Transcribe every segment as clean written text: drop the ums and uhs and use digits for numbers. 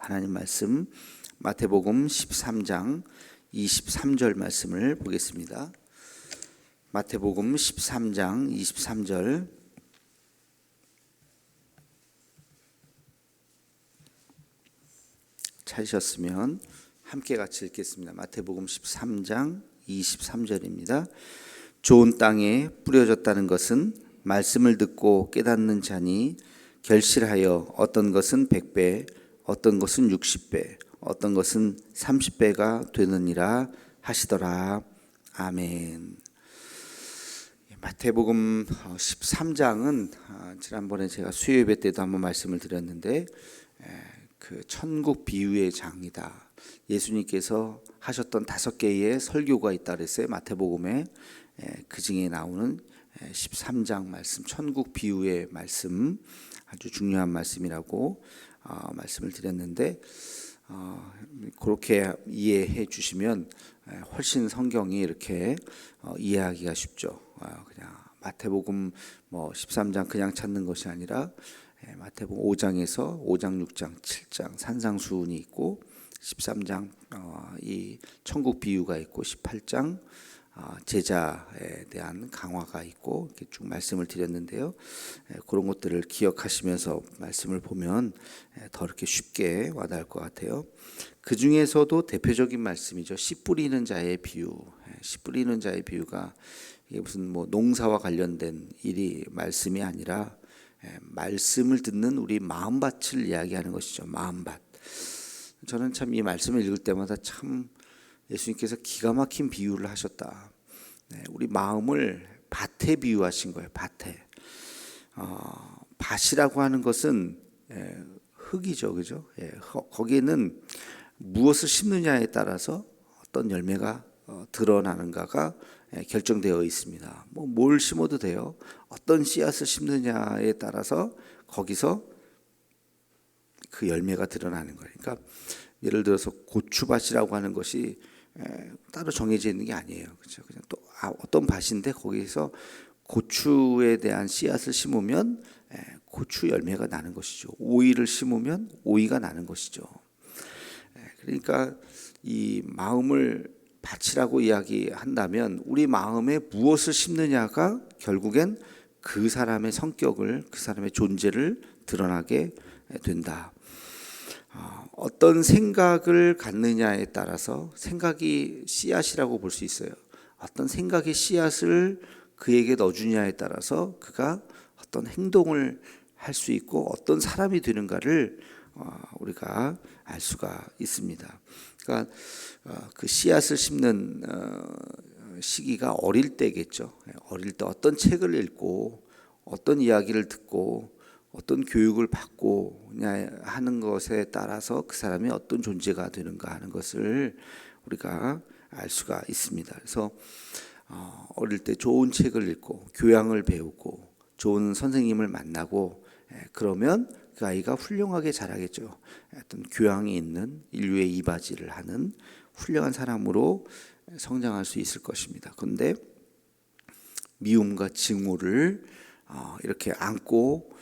하나님 말씀 마태복음 13장 23절 말씀을 보겠습니다. 마태복음 13장 23절 찾으셨으면 함께 같이 읽겠습니다. 마태복음 13장 23절입니다. 좋은 땅에 뿌려졌다는 것은 말씀을 듣고 깨닫는 자니 결실하여 어떤 것은 100배, 어떤 것은 60배, 어떤 것은 30배가 되느니라 하시더라. 아멘. 마태복음 13장은 지난번에 제가 수요예배 때도 한번 말씀을 드렸는데 그 천국 비유의 장이다. 예수님께서 하셨던 5개의 설교가 있다 그랬어요. 마태복음에 그 중에 나오는 13장 말씀, 천국 비유의 말씀, 아주 중요한 말씀이라고 말씀을 드렸는데 그렇게 이해해 주시면 훨씬 성경이 이렇게 이해하기가 쉽죠. 그냥 마태복음 13장 그냥 찾는 것이 아니라 마태복음 5장에서 5장, 6장, 7장 산상수훈이 있고 13장 이 천국 비유가 있고 18장 제자에 대한 강화가 있고 이렇게 쭉 말씀을 드렸는데요. 그런 것들을 기억하시면서 말씀을 보면 더 이렇게 쉽게 와닿을 것 같아요. 그 중에서도 대표적인 말씀이죠. 씨 뿌리는 자의 비유. 씨 뿌리는 자의 비유가 이게 무슨 농사와 관련된 일이 말씀이 아니라 말씀을 듣는 우리 마음밭을 이야기하는 것이죠. 마음밭. 저는 참 이 말씀을 읽을 때마다 참 예수님께서 기가 막힌 비유를 하셨다. 우리 마음을 밭에 비유하신 거예요. 밭에. 밭이라고 하는 것은 흙이죠, 그죠? 거기에는 무엇을 심느냐에 따라서 어떤 열매가 드러나는가가 결정되어 있습니다. 뭘 심어도 돼요. 어떤 씨앗을 심느냐에 따라서 거기서 그 열매가 드러나는 거예요. 그러니까 예를 들어서 고추밭이라고 하는 것이 따로 정해져 있는 게 아니에요. 그렇죠? 그냥 또 어떤 밭인데 거기서 고추에 대한 씨앗을 심으면 고추 열매가 나는 것이죠. 오이를 심으면 오이가 나는 것이죠. 그러니까 이 마음을 밭이라고 이야기한다면 우리 마음에 무엇을 심느냐가 결국엔 그 사람의 성격을, 그 사람의 존재를 드러나게 된다. 어떤 생각을 갖느냐에 따라서 생각이 씨앗이라고 볼 수 있어요. 어떤 생각의 씨앗을 그에게 넣어주냐에 따라서 그가 어떤 행동을 할 수 있고 어떤 사람이 되는가를 우리가 알 수가 있습니다. 그러니까 그 씨앗을 심는 시기가 어릴 때겠죠. 어릴 때 어떤 책을 읽고 어떤 이야기를 듣고 어떤 교육을 받고 하는 것에 따라서 그 사람이 어떤 존재가 되는가 하는 것을 우리가 알 수가 있습니다. 그래서 어릴 때 좋은 책을 읽고 교양을 배우고 좋은 선생님을 만나고 그러면 그 아이가 훌륭하게 자라겠죠. 어떤 교양이 있는 인류의 이바지를 하는 훌륭한 사람으로 성장할 수 있을 것입니다. 그런데 미움과 증오를 이렇게 안고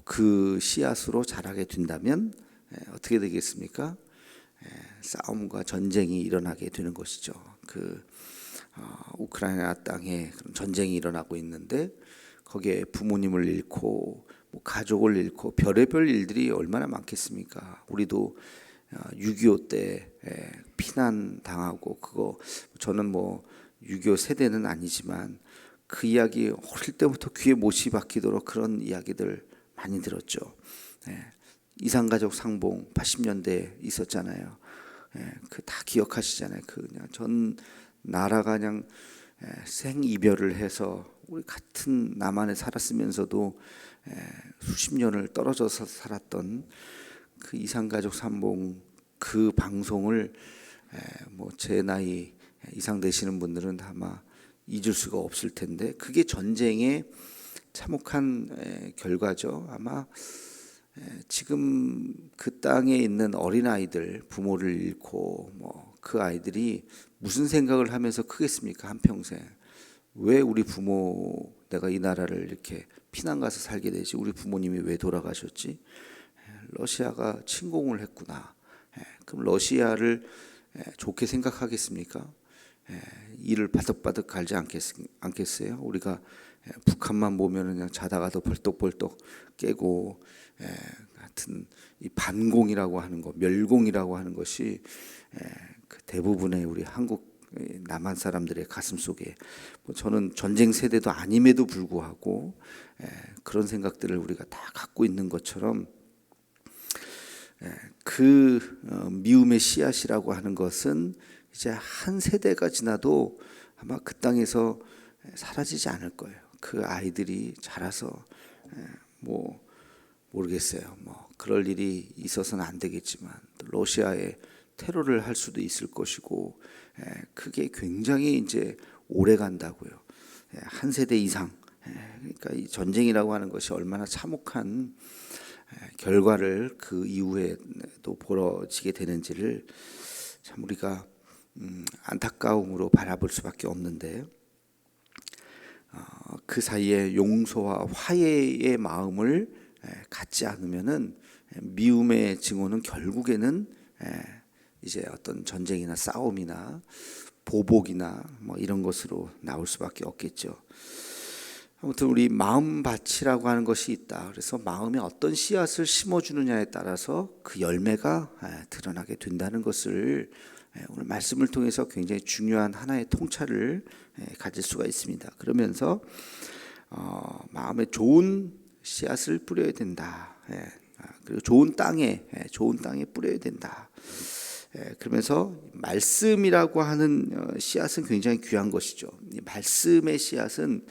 그 씨앗으로 자라게 된다면 어떻게 되겠습니까? 싸움과 전쟁이 일어나게 되는 것이죠. 그 우크라이나 땅에 그런 전쟁이 일어나고 있는데 거기에 부모님을 잃고 가족을 잃고 별의별 일들이 얼마나 많겠습니까? 우리도 6.25 때 피난 당하고 그거 저는 6.25 세대는 아니지만 그 이야기 어릴 때부터 귀에 못이 박히도록 그런 이야기들 많이 들었죠. 이산가족 상봉 80년대에 있었잖아요. 그 다 기억하시잖아요. 그냥 전 나라가 그냥 생이별을 해서 우리 같은 남한에 살았으면서도 수십 년을 떨어져서 살았던 그 이산가족 상봉 그 방송을 제 나이 이상 되시는 분들은 아마 잊을 수가 없을 텐데 그게 전쟁의 참혹한 결과죠. 아마 지금 그 땅에 있는 어린아이들 부모를 잃고 그 아이들이 무슨 생각을 하면서 크겠습니까? 한평생 왜 우리 부모 내가 이 나라를 이렇게 피난 가서 살게 되지? 우리 부모님이 왜 돌아가셨지? 러시아가 침공을 했구나. 그럼 러시아를 좋게 생각하겠습니까? 이를 바득바득 갈지 않겠어요? 우리가 북한만 보면은 그냥 자다가도 벌떡벌떡 깨고, 같은 이 반공이라고 하는 것, 멸공이라고 하는 것이 그 대부분의 우리 한국 남한 사람들의 가슴 속에, 저는 전쟁 세대도 아님에도 불구하고 그런 생각들을 우리가 다 갖고 있는 것처럼, 그 미움의 씨앗이라고 하는 것은 이제 한 세대가 지나도 아마 그 땅에서 사라지지 않을 거예요. 그 아이들이 자라서 뭐 모르겠어요. 뭐 그럴 일이 있어서는 안 되겠지만 또 러시아에 테러를 할 수도 있을 것이고, 그게 굉장히 이제 오래 간다고요. 한 세대 이상. 그러니까 이 전쟁이라고 하는 것이 얼마나 참혹한 결과를 그 이후에 또 벌어지게 되는지를 참 우리가 안타까움으로 바라볼 수밖에 없는데, 그 사이에 용서와 화해의 마음을 갖지 않으면은 미움의 증오는 결국에는 이제 어떤 전쟁이나 싸움이나 보복이나 뭐 이런 것으로 나올 수밖에 없겠죠. 아무튼 우리 마음밭이라고 하는 것이 있다. 그래서 마음에 어떤 씨앗을 심어주느냐에 따라서 그 열매가 드러나게 된다는 것을 오늘 말씀을 통해서 굉장히 중요한 하나의 통찰을 가질 수가 있습니다. 그러면서 마음에 좋은 씨앗을 뿌려야 된다. 그리고 좋은 땅에 뿌려야 된다. 그러면서 말씀이라고 하는 씨앗은 굉장히 귀한 것이죠. 이 말씀의 씨앗은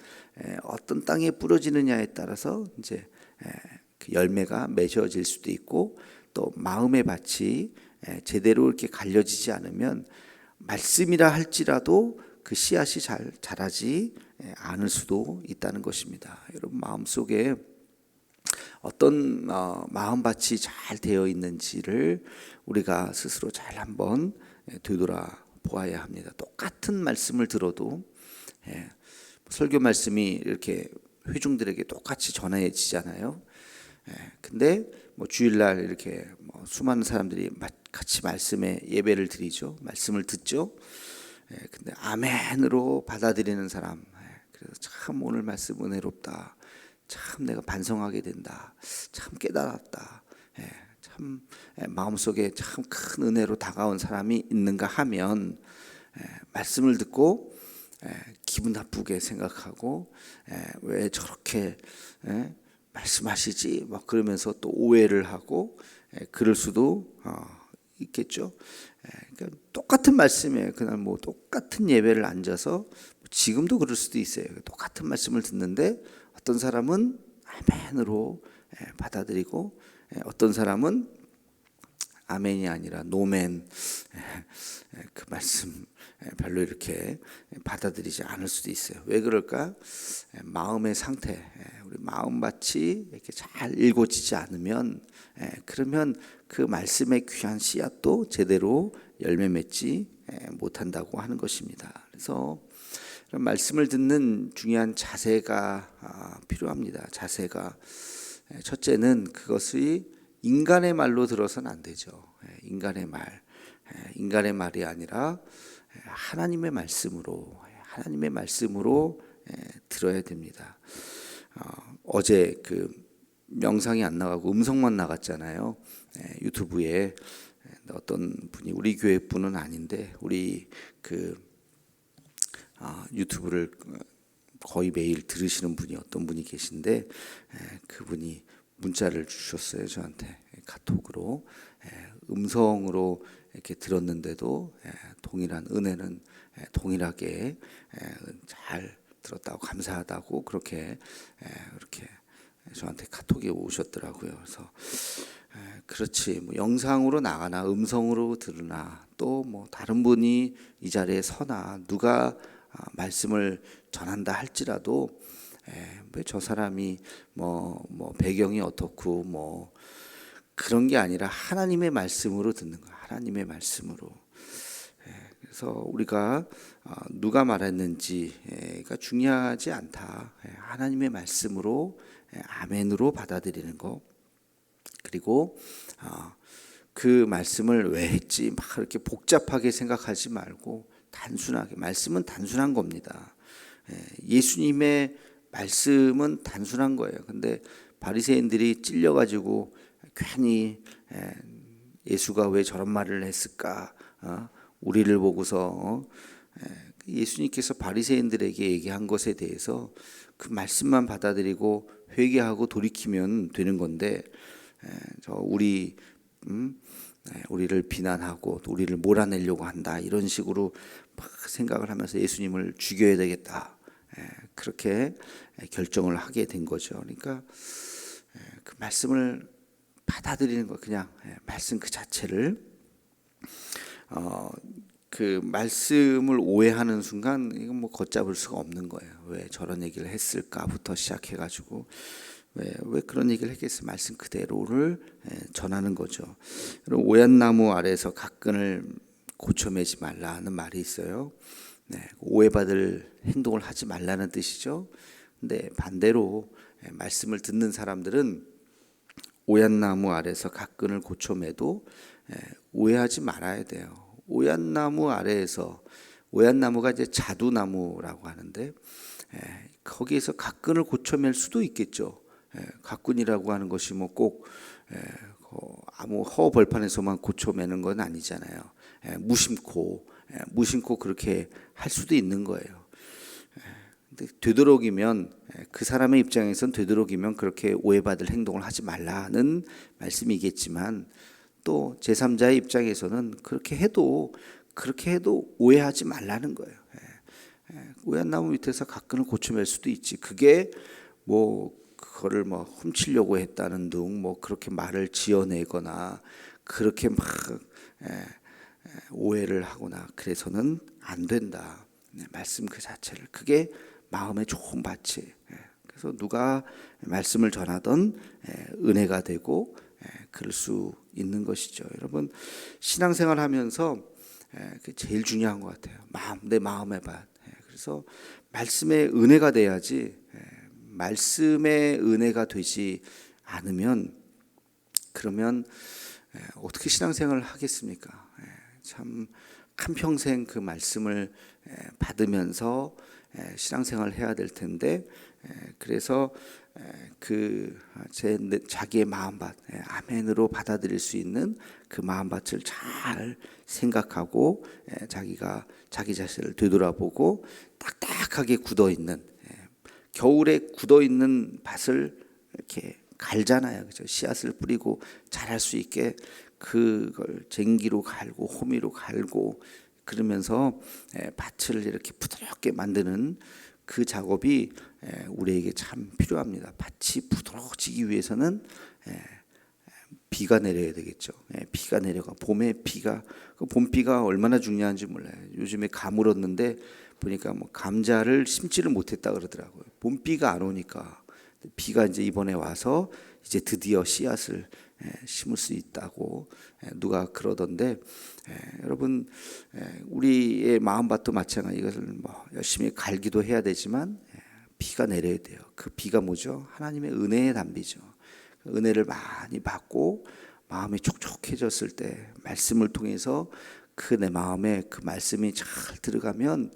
어떤 땅에 뿌려지느냐에 따라서 이제 그 열매가 맺어질 수도 있고, 또 마음의 밭이 제대로 이렇게 갈려지지 않으면 말씀이라 할지라도 그 씨앗이 잘 자라지 않을 수도 있다는 것입니다. 여러분 마음속에 어떤 마음밭이 잘 되어 있는지를 우리가 스스로 잘 한번 되돌아 보아야 합니다. 똑같은 말씀을 들어도 설교 말씀이 이렇게 회중들에게 똑같이 전해지잖아요. 근데 뭐 주일날 이렇게 뭐 수많은 사람들이 같이 말씀에 예배를 드리죠. 말씀을 듣죠. 근데 아멘으로 받아들이는 사람, 그래서 참 오늘 말씀 은혜롭다, 참 내가 반성하게 된다, 참 깨달았다, 참 마음속에 참 큰 은혜로 다가온 사람이 있는가 하면, 말씀을 듣고 기분 나쁘게 생각하고 왜 저렇게 말씀하시지 막 그러면서 또 오해를 하고 그럴 수도 있겠죠. 그러니까 똑같은 말씀에 그날 뭐 똑같은 예배를 앉아서 지금도 그럴 수도 있어요. 똑같은 말씀을 듣는데 어떤 사람은 아멘으로 받아들이고, 어떤 사람은 아멘이 아니라 노멘, 그 말씀 별로 이렇게 받아들이지 않을 수도 있어요. 왜 그럴까? 마음의 상태, 우리 마음밭이 이렇게 잘 일궈지지 않으면, 그러면 그 말씀의 귀한 씨앗도 제대로 열매 맺지 못한다고 하는 것입니다. 그래서 말씀을 듣는 중요한 자세가 필요합니다. 자세가, 첫째는 그것이 인간의 말로 들어서는 안 되죠. 인간의 말이 아니라 하나님의 말씀으로 들어야 됩니다. 어제 그 명상이 안 나가고 음성만 나갔잖아요. 유튜브에 어떤 분이, 우리 교회 분은 아닌데 우리 그 유튜브를 거의 매일 들으시는 분이 어떤 분이 계신데, 그분이 문자를 주셨어요. 저한테 카톡으로. 음성으로 이렇게 들었는데도 동일한 은혜는 동일하게 잘 들었다고, 감사하다고 그렇게 저한테 카톡이 오셨더라고요. 그래서 그렇지, 뭐 영상으로 나가나 음성으로 들으나 또 뭐 다른 분이 이 자리에 서나 누가 말씀을 전한다 할지라도 왜 저 사람이 뭐 배경이 어떻고 뭐 그런 게 아니라 하나님의 말씀으로 듣는 거야. 하나님의 말씀으로. 그래서 우리가 누가 말했는지가 중요하지 않다. 하나님의 말씀으로 아멘으로 받아들이는 거. 그리고 그 말씀을 왜 했지 막 그렇게 복잡하게 생각하지 말고 단순하게, 말씀은 단순한 겁니다. 예수님의 말씀은 단순한 거예요. 근데 바리새인들이 찔려가지고 괜히 예수가 왜 저런 말을 했을까? 우리를 보고서 예수님께서 바리새인들에게 얘기한 것에 대해서 그 말씀만 받아들이고 회개하고 돌이키면 되는 건데, 우리를 비난하고 우리를 몰아내려고 한다 이런 식으로 막 생각을 하면서 예수님을 죽여야 되겠다, 그렇게 결정을 하게 된 거죠. 그러니까 그 말씀을 받아들이는 거, 그냥 말씀 그 자체를, 그 말씀을 오해하는 순간 이건 뭐 걷잡을 수가 없는 거예요. 왜 저런 얘기를 했을까부터 시작해가지고 왜 그런 얘기를 했겠어요. 말씀 그대로를 전하는 거죠. 여러분, 오얏나무 아래에서 각근을 고쳐매지 말라는 말이 있어요. 오해받을 행동을 하지 말라는 뜻이죠. 근데 반대로 말씀을 듣는 사람들은 오얏나무 아래에서 각근을 고쳐매도 오해하지 말아야 돼요. 오얏나무 아래에서, 오얏나무가 이제 자두나무라고 하는데 거기에서 각근을 고쳐맬 수도 있겠죠. 각근이라고 하는 것이 뭐 꼭 아무 허벌판에서만 고쳐매는 건 아니잖아요. 무심코 그렇게 할 수도 있는 거예요. 근데 되도록이면, 그 사람의 입장에선 되도록이면 그렇게 오해받을 행동을 하지 말라는 말씀이겠지만, 또 제3자의 입장에서는 그렇게 해도 오해하지 말라는 거예요. 오얏나무 밑에서 각근을 고쳐맬 수도 있지. 그게 뭐 그거를 뭐 훔치려고 했다는 둥, 뭐 그렇게 말을 지어내거나 그렇게 막 오해를 하거나 그래서는 안 된다. 말씀 그 자체를, 그게 마음에 좋은 밭이. 그래서 누가 말씀을 전하던 은혜가 되고 그럴 수 있는 것이죠. 여러분, 신앙생활 하면서 그게 제일 중요한 것 같아요. 내 마음의 밭. 그래서 말씀의 은혜가 돼야지, 말씀의 은혜가 되지 않으면 그러면 어떻게 신앙생활을 하겠습니까? 참 한평생 그 말씀을 받으면서 신앙생활을 해야 될 텐데, 그래서 자기의 마음밭, 아멘으로 받아들일 수 있는 그 마음밭을 잘 생각하고 자기 자신을 되돌아보고 딱딱하게 굳어있는, 겨울에 굳어있는 밭을 이렇게 갈잖아요. 그죠? 씨앗을 뿌리고 자랄 수 있게 그걸 쟁기로 갈고 호미로 갈고 그러면서 밭을 이렇게 부드럽게 만드는 그 작업이 우리에게 참 필요합니다. 밭이 부드러워지기 위해서는 비가 내려야 되겠죠. 비가 내려가, 봄에 비가, 그 봄비가 얼마나 중요한지 몰라요. 요즘에 가물었는데 보니까 뭐 감자를 심지를 못했다 그러더라고요. 봄비가 안 오니까. 비가 이제 이번에 와서 이제 드디어 씨앗을 심을 수 있다고 누가 그러던데, 여러분, 우리의 마음밭도 마찬가지. 이것을 뭐 열심히 갈기도 해야 되지만 비가 내려야 돼요. 그 비가 뭐죠? 하나님의 은혜의 단비죠. 은혜를 많이 받고 마음이 촉촉해졌을 때 말씀을 통해서 내 마음에 그 말씀이 잘 들어가면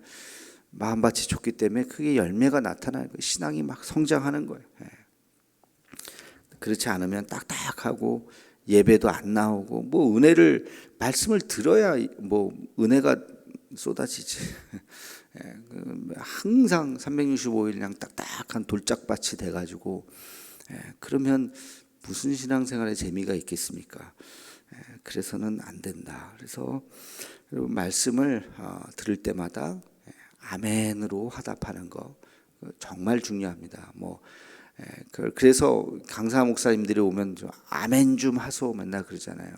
마음밭이 좋기 때문에 그게 열매가 나타나는 거예요. 신앙이 막 성장하는 거예요. 그렇지 않으면 딱딱하고 예배도 안 나오고, 뭐 말씀을 들어야 뭐 은혜가 쏟아지지. 항상 365일 그냥 딱딱한 돌짝밭이 돼가지고 그러면 무슨 신앙생활에 재미가 있겠습니까? 그래서는 안 된다. 그래서 여러분, 말씀을 들을 때마다 아멘으로 화답하는 거 정말 중요합니다. 그래서 강사 목사님들이 오면 좀 아멘 좀 하소 맨날 그러잖아요.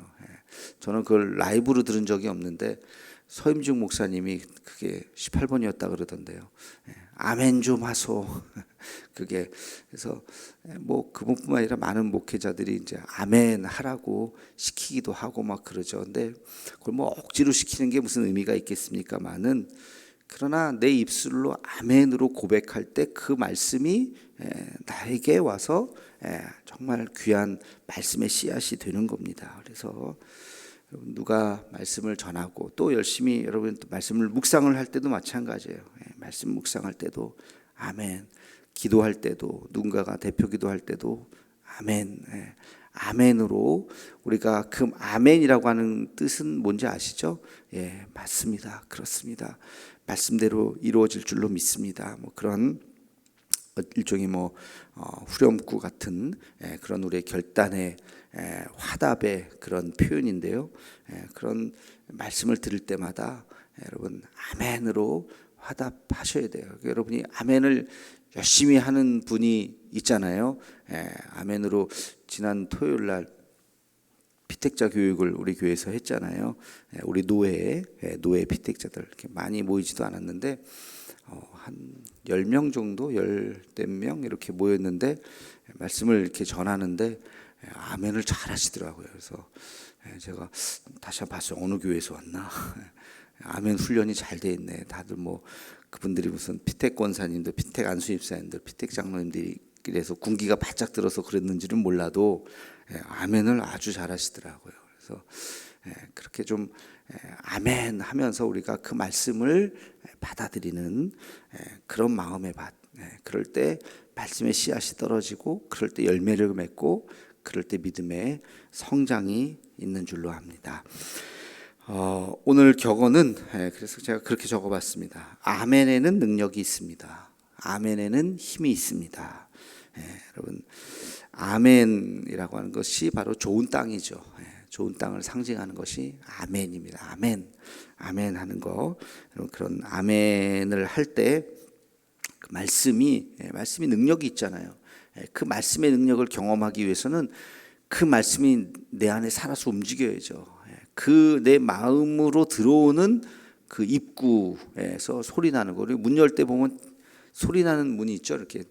저는 그걸 라이브로 들은 적이 없는데 서임중 목사님이 그게 18번이었다 그러던데요. 아멘 좀 하소. 그게 그래서 뭐 그분뿐만 아니라 많은 목회자들이 이제 아멘 하라고 시키기도 하고 막 그러죠. 근데 그걸 뭐 억지로 시키는 게 무슨 의미가 있겠습니까만은 그러나 내 입술로 아멘으로 고백할 때 그 말씀이 나에게 와서 정말 귀한 말씀의 씨앗이 되는 겁니다. 그래서 누가 말씀을 전하고 또 열심히 여러분 또 말씀을 묵상을 할 때도 마찬가지예요. 말씀 묵상할 때도 아멘, 기도할 때도 누군가가 대표 기도할 때도 아멘, 아멘으로 우리가 그 아멘이라고 하는 뜻은 뭔지 아시죠? 예, 맞습니다. 그렇습니다. 말씀대로 이루어질 줄로 믿습니다. 뭐 그런 일종의 후렴구 같은 그런 우리의 결단의 화답의 그런 표현인데요. 그런 말씀을 들을 때마다 여러분 아멘으로 화답하셔야 돼요. 여러분이 아멘을 열심히 하는 분이 있잖아요. 아멘으로 지난 토요일 날 피택자 교육을 우리 교회에서 했잖아요. 우리 노회 피택자들 이렇게 많이 모이지도 않았는데 한 10명 정도, 10명 이렇게 모였는데 말씀을 이렇게 전하는데 아멘을 잘 하시더라고요. 그래서 제가 다시 한번 봤어요. 어느 교회에서 왔나? 아멘 훈련이 잘 돼 있네. 다들 그분들이 무슨 피택 권사님들, 피택 안수입사님들, 피택 장로님들이 그래서 군기가 바짝 들어서 그랬는지는 몰라도 아멘을 아주 잘 하시더라고요. 그래서 그렇게 좀 아멘 하면서 우리가 그 말씀을 받아들이는 그런 마음에 그럴 때 말씀의 씨앗이 떨어지고 그럴 때 열매를 맺고 그럴 때 믿음의 성장이 있는 줄로 압니다. 오늘 격언은 그래서 제가 그렇게 적어봤습니다. 아멘에는 능력이 있습니다. 아멘에는 힘이 있습니다. 여러분 아멘이라고 하는 것이 바로 좋은 땅이죠. 좋은 땅을 상징하는 것이 아멘입니다. 아멘, 아멘 하는 거. 그런 아멘을 할 때 그 말씀이 능력이 있잖아요. 그 말씀의 능력을 경험하기 위해서는 그 말씀이 내 안에 살아서 움직여야죠. 그 내 마음으로 들어오는 그 입구에서 소리 나는 거. 문 열 때 보면 소리 나는 문이 있죠. 이렇게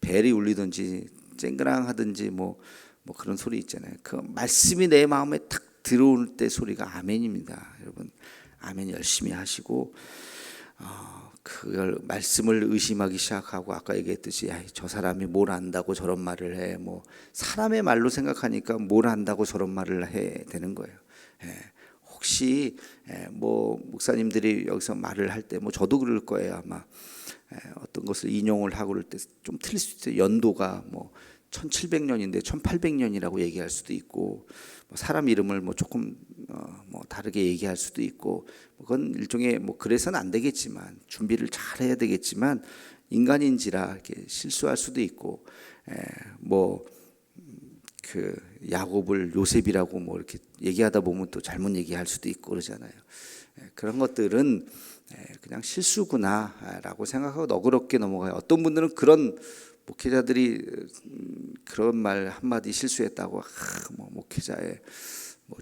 벨이 울리든지 쨍그랑하든지 뭐 그런 소리 있잖아요. 그 말씀이 내 마음에 탁 들어올 때 소리가 아멘입니다. 여러분 아멘 열심히 하시고 그걸 말씀을 의심하기 시작하고 아까 얘기했듯이 저 사람이 뭘 안다고 저런 말을 해. 사람의 말로 생각하니까 뭘 안다고 저런 말을 해 되는 거예요. 혹시 목사님들이 여기서 말을 할 때 저도 그럴 거예요. 아마 어떤 것을 인용을 하고 그럴 때 좀 틀릴 수 있어요. 연도가 1700년인데 1800년이라고 얘기할 수도 있고 사람 이름을 조금 다르게 얘기할 수도 있고 그건 일종의 그래서는 안 되겠지만 준비를 잘 해야 되겠지만 인간인지라 이렇게 실수할 수도 있고 그 야곱을 요셉이라고 이렇게 얘기하다 보면 또 잘못 얘기할 수도 있고 그러잖아요. 그런 것들은 그냥 실수구나라고 생각하고 너그럽게 넘어가요. 어떤 분들은 그런 목회자들이 그런 말 한마디 실수했다고 목회자의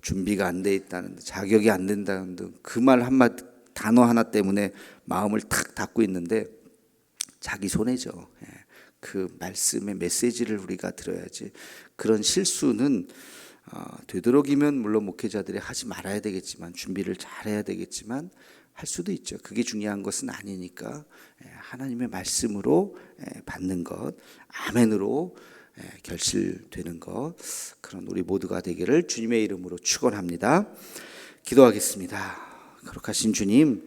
준비가 안 돼 있다는 자격이 안 된다는 등 그 말 한마디 단어 하나 때문에 마음을 탁 닫고 있는데 자기 손해죠. 그 말씀의 메시지를 우리가 들어야지. 그런 실수는 되도록이면 물론 목회자들이 하지 말아야 되겠지만 준비를 잘해야 되겠지만 할 수도 있죠. 그게 중요한 것은 아니니까 하나님의 말씀으로 받는 것, 아멘으로 결실되는 것, 그런 우리 모두가 되기를 주님의 이름으로 축원합니다. 기도하겠습니다. 거룩하신 주님,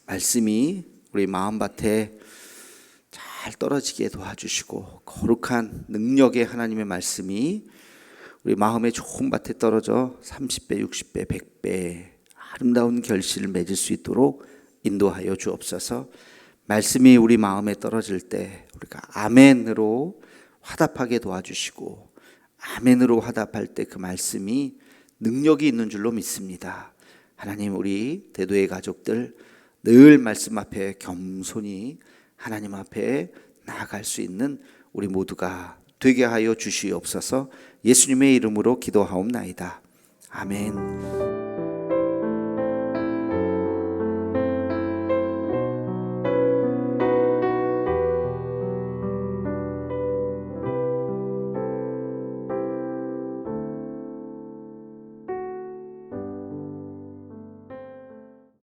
말씀이 우리 마음밭에 잘 떨어지게 도와주시고 거룩한 능력의 하나님의 말씀이 우리 마음의 좋은 밭에 떨어져 30배, 60배, 100배 아름다운 결실을 맺을 수 있도록 인도하여 주옵소서. 말씀이 우리 마음에 떨어질 때 우리가 아멘으로 화답하게 도와주시고 아멘으로 화답할 때 그 말씀이 능력이 있는 줄로 믿습니다. 하나님, 우리 대도의 가족들 늘 말씀 앞에 겸손히 하나님 앞에 나아갈 수 있는 우리 모두가 되게 하여 주시옵소서. 예수님의 이름으로 기도하옵나이다. 아멘.